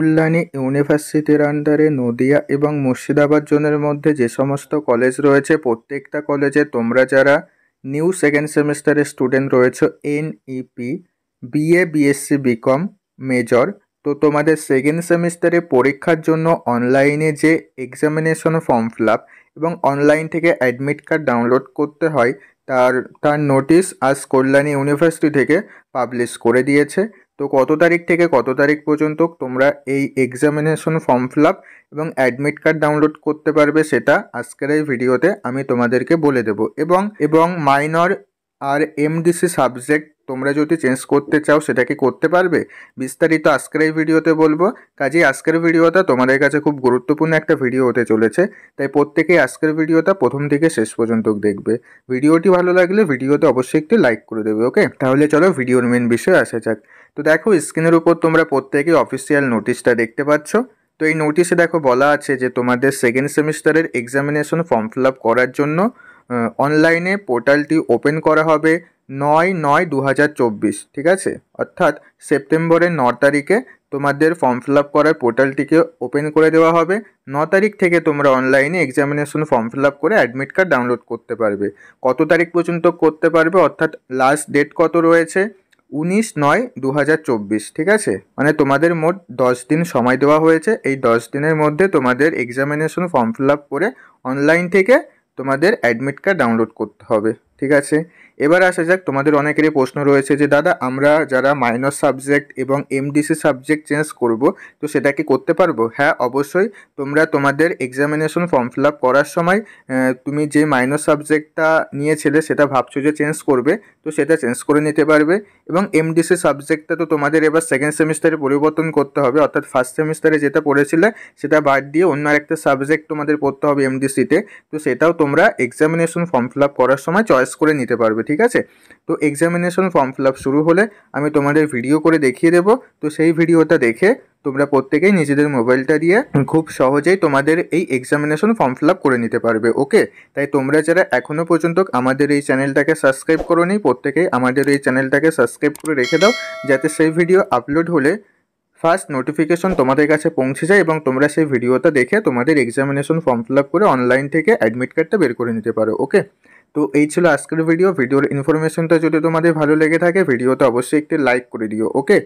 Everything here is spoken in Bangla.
কল্যাণী ইউনিভার্সিটির আন্ডারে নদিয়া এবং মুর্শিদাবাদ জোনের মধ্যে যে সমস্ত কলেজ রয়েছে প্রত্যেকটা কলেজে তোমরা যারা নিউ সেকেন্ড সেমিস্টারের স্টুডেন্ট রয়েছে NEP BA BSc BCom major, তো তোমাদের সেকেন্ড সেমিস্টারে পরীক্ষার জন্য অনলাইনে যে এক্সামিনেশন ফর্ম ফিল আপ এবং অনলাইন থেকে অ্যাডমিট কার্ড ডাউনলোড করতে হয় তার তার নোটিশ আজ কল্যাণী ইউনিভার্সিটি থেকে পাবলিশ করে দিয়েছে। তো কত তারিখ থেকে কত তারিখ পর্যন্ত তোমরা এই এক্সামিনেশন ফর্ম ফিল আপ এবং অ্যাডমিট কার্ড ডাউনলোড করতে পারবে সেটা আজকের এই ভিডিওতে আমি তোমাদেরকে বলে দেবো। এবং মাইনর আর এমডিসি সাবজেক্ট তোমরা যদি চেঞ্জ করতে চাও সেটা কি করতে পারবে, বিস্তারিত আজকের এই ভিডিওতে বলবো। কাজেই আজকের ভিডিওটা তোমাদের কাছে খুব গুরুত্বপূর্ণ একটা ভিডিও হতে চলেছে, তাই প্রত্যেকেই আজকের ভিডিওটা প্রথম থেকে শেষ পর্যন্ত দেখবে। ভিডিওটি ভালো লাগলে ভিডিওতে অবশ্যই একটি লাইক করে দেবে। ওকে, তাহলে চলো ভিডিওর মেন বিষয়ে আসা যাক। তো দেখো স্ক্রিনের উপর তোমরা প্রত্যেকেই অফিসিয়াল নোটিশটা দেখতে পাচ্ছ। তো এই নোটিশে দেখো বলা আছে যে তোমাদের সেকেন্ড সেমিস্টারের এক্সামিনেশন ফর্ম ফিল আপ করার জন্য অনলাইনে পোর্টালটি ওপেন করা হবে 9/9/2024, ঠিক আছে, অর্থাৎ সেপ্টেম্বরের 9 তারিখে তোমাদের ফর্ম ফিল আপ করার পোর্টালটিকে ওপেন করে দেওয়া হবে। 9 তারিখ থেকে তোমরা অনলাইনে এক্সামিনেশন ফর্ম ফিল আপ করে অ্যাডমিট কার্ড ডাউনলোড করতে পারবে। কত তারিখ পর্যন্ত করতে পারবে, অর্থাৎ লাস্ট ডেট কত রয়েছে 19/9/2024, ঠিক আছে, মানে তোমাদের মোট 10 দিন সময় দেওয়া হয়েছে। এই 10 দিনের মধ্যে তোমাদের এক্সামিনেশন ফর্ম ফিল আপ করে অনলাইন থেকে তোমাদের অ্যাডমিট কার্ড ডাউনলোড করতে হবে, ঠিক আছে। এবার আসা যাক, তোমাদের অনেকেরই প্রশ্ন রয়েছে যে দাদা আমরা যারা মাইনর সাবজেক্ট এবং এমডিসি সাবজেক্ট চেঞ্জ করব তো সেটা কি করতে পারবো? হ্যাঁ, অবশ্যই। তোমরা তোমাদের এক্সামিনেশন ফর্ম ফিল আপ করার সময় তুমি যে মাইনর সাবজেক্টটা নিয়েছিলে সেটা ভাবছো যে চেঞ্জ করবে, তো সেটা চেঞ্জ করে নিতে পারবে। এবং এমডিসি সাবজেক্টটা তো তোমাদের এবার সেকেন্ড সেমিস্টারে পরিবর্তন করতে হবে, অর্থাৎ ফার্স্ট সেমিস্টারে যেটা পড়েছিলে সেটা বাদ দিয়ে অন্য একটা সাবজেক্ট তোমাদের পড়তে হবে এমডিসিতে, তো সেটাও তোমরা এক্সামিনেশন ফর্ম ফিল আপ করার সময় চয়েস করে নিতে পারবে, ঠিক আছে। তো এক্সামিনেশন ফর্ম ফিল আপ শুরু হলে আমি তোমাদের ভিডিও করে দেখিয়ে দেবো। তো সেই ভিডিওটা দেখে তোমরা প্রত্যেকেই নিজেদের মোবাইলটা দিয়ে খুব সহজেই তোমাদের এই এক্সামিনেশন ফর্ম ফিল আপ করে নিতে পারবে। ওকে, তাই তোমরা যারা এখনও পর্যন্ত আমাদের এই চ্যানেলটাকে সাবস্ক্রাইব করোনি প্রত্যেকেই আমাদের এই চ্যানেলটাকে সাবস্ক্রাইব করে রেখে দাও, যাতে সেই ভিডিও আপলোড হলে ফার্স্ট নোটিফিকেশন তোমাদের কাছে পৌঁছে যায় এবং তোমরা সেই ভিডিওটা দেখে তোমাদের এক্সামিনেশন ফর্ম ফিল আপ করে অনলাইন থেকে অ্যাডমিট কার্ডটা বের করে নিতে পারো। ওকে, তো এই ছিল আজকের ভিডিওর ইনফরমেশনটা যদি তোমাদের ভালো লেগে থাকে ভিডিওটা অবশ্যই একটি লাইক করে দিও। ওকে।